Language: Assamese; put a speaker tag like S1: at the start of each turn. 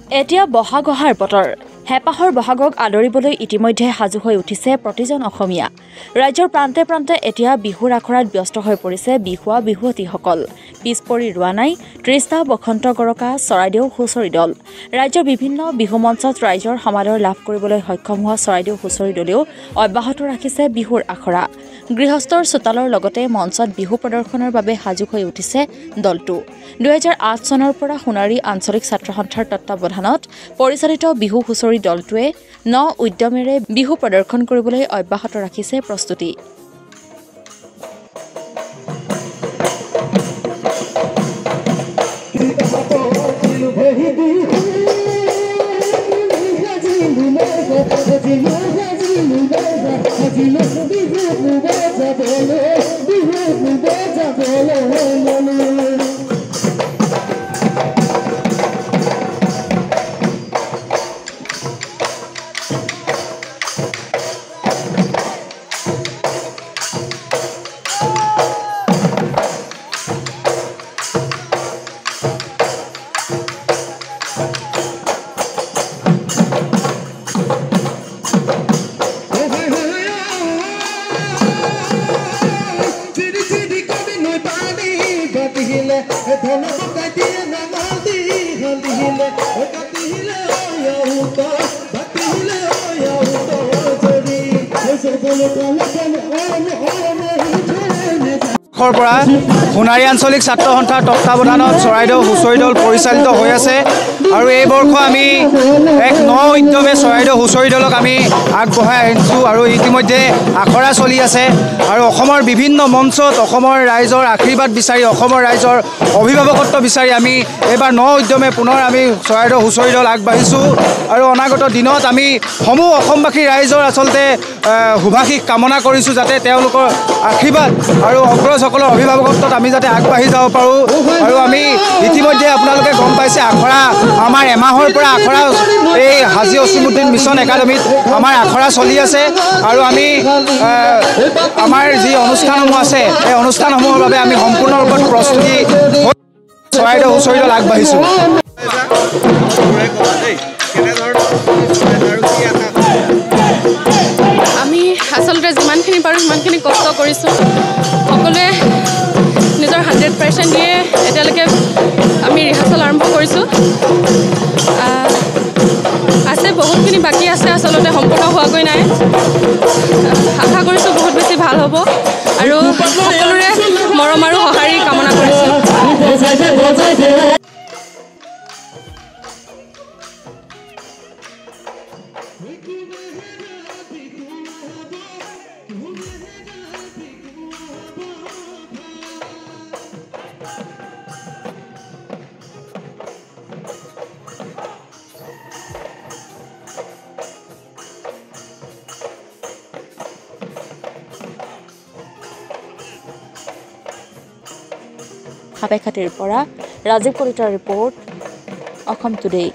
S1: এতিয়া বহাগ অহাৰ বতৰ হেপাহৰ বহাগক আদৰিবলৈ ইতিমধ্যে সাজু হৈ উঠিছে প্ৰতিজন অসমীয়া ৰাজ্যৰ প্ৰান্তে প্ৰান্তে এতিয়া বিহুৰ আখৰাত ব্যস্ত হৈ পৰিছে বিহুৱা বিহুৱতীসকল পিছ পৰি ৰোৱা নাই ৩০টা বসন্ত গৰকা চৰাইদেউ হুঁচৰি দল ৰাজ্যৰ বিভিন্ন বিহু মঞ্চত ৰাইজৰ সমাদৰ লাভ কৰিবলৈ সক্ষম হোৱা চৰাইদেউ হুঁচৰি দলেও অব্যাহত ৰাখিছে বিহুৰ আখৰা গৃহস্থৰ চোতালৰ লগতে মঞ্চত বিহু প্ৰদৰ্শনৰ বাবে সাজু হৈ উঠিছে দলটো ২০০৮ চনৰ পৰা সোণাৰী আঞ্চলিক ছাত্ৰ সন্থাৰ তত্বাৱধানত পৰিচালিত বিহু হুঁচৰি দলটোৱে উদ্যমেৰে বিহু প্ৰদৰ্শন কৰিবলৈ অব্যাহত ৰাখিছে প্ৰস্তুতি
S2: পৰা সোণাৰী আঞ্চলিক ছাত্ৰ সন্থাৰ তত্বাৱধানত চৰাইদেউ হুঁচৰি দল পৰিচালিত হৈ আছে আৰু এই বৰ্ষ আমি এক উদ্যমে চৰাইদেউ হুঁচৰি দলক আমি আগবঢ়াই আহিছোঁ আৰু ইতিমধ্যে আখৰা চলি আছে আৰু অসমৰ বিভিন্ন মঞ্চত অসমৰ ৰাইজৰ আশীৰ্বাদ বিচাৰি অসমৰ ৰাইজৰ অভিভাৱকত্ব বিচাৰি আমি এইবাৰ উদ্যমে পুনৰ আমি চৰাইদেউ হুঁচৰি দল আগবাঢ়িছোঁ আৰু অনাগত দিনত আমি সমূহ অসমবাসী ৰাইজৰ আচলতে শুভাশীষ কামনা কৰিছোঁ যাতে তেওঁলোকৰ আশীৰ্বাদ আৰু অগ্ৰজসকলৰ অভিভাৱকত্বত আমি যাতে আগবাঢ়ি যাব পাৰোঁ আৰু আমি ইতিমধ্যে আপোনালোকে গম পাইছে আখৰা আমাৰ এমাহৰ পৰা আখৰা এই হাজী অছিমুদ্দিন মিছন একাডেমীত আমাৰ আখৰা চলি আছে আৰু আমি আমাৰ যি অনুষ্ঠানসমূহ আছে এই অনুষ্ঠানসমূহৰ বাবে আমি সম্পূৰ্ণ ৰূপত প্ৰস্তুতি চৰাইদেউ হুঁচৰি দল আগবাঢ়িছোঁ
S3: আমি আচলতে যিমানখিনি পাৰোঁ সিমানখিনি কষ্ট কৰিছোঁ সকলোৱে নিজৰ 100% দিয়ে এতিয়ালৈকে আমি ৰিহাৰ্চেল আৰম্ভ কৰিছোঁ আছে বহুতখিনি বাকী আছে আচলতে সম্পূৰ্ণ হোৱাগৈ নাই আশা কৰিছোঁ বহুত বেছি ভাল হ'ব আৰু সকলোৰে মৰম আৰু সঁহাৰি কামনা কৰিছোঁ
S1: সাপেখাতিৰ পৰা ৰাজীৱ কলিতাৰ ৰিপৰ্ট অসম টুডে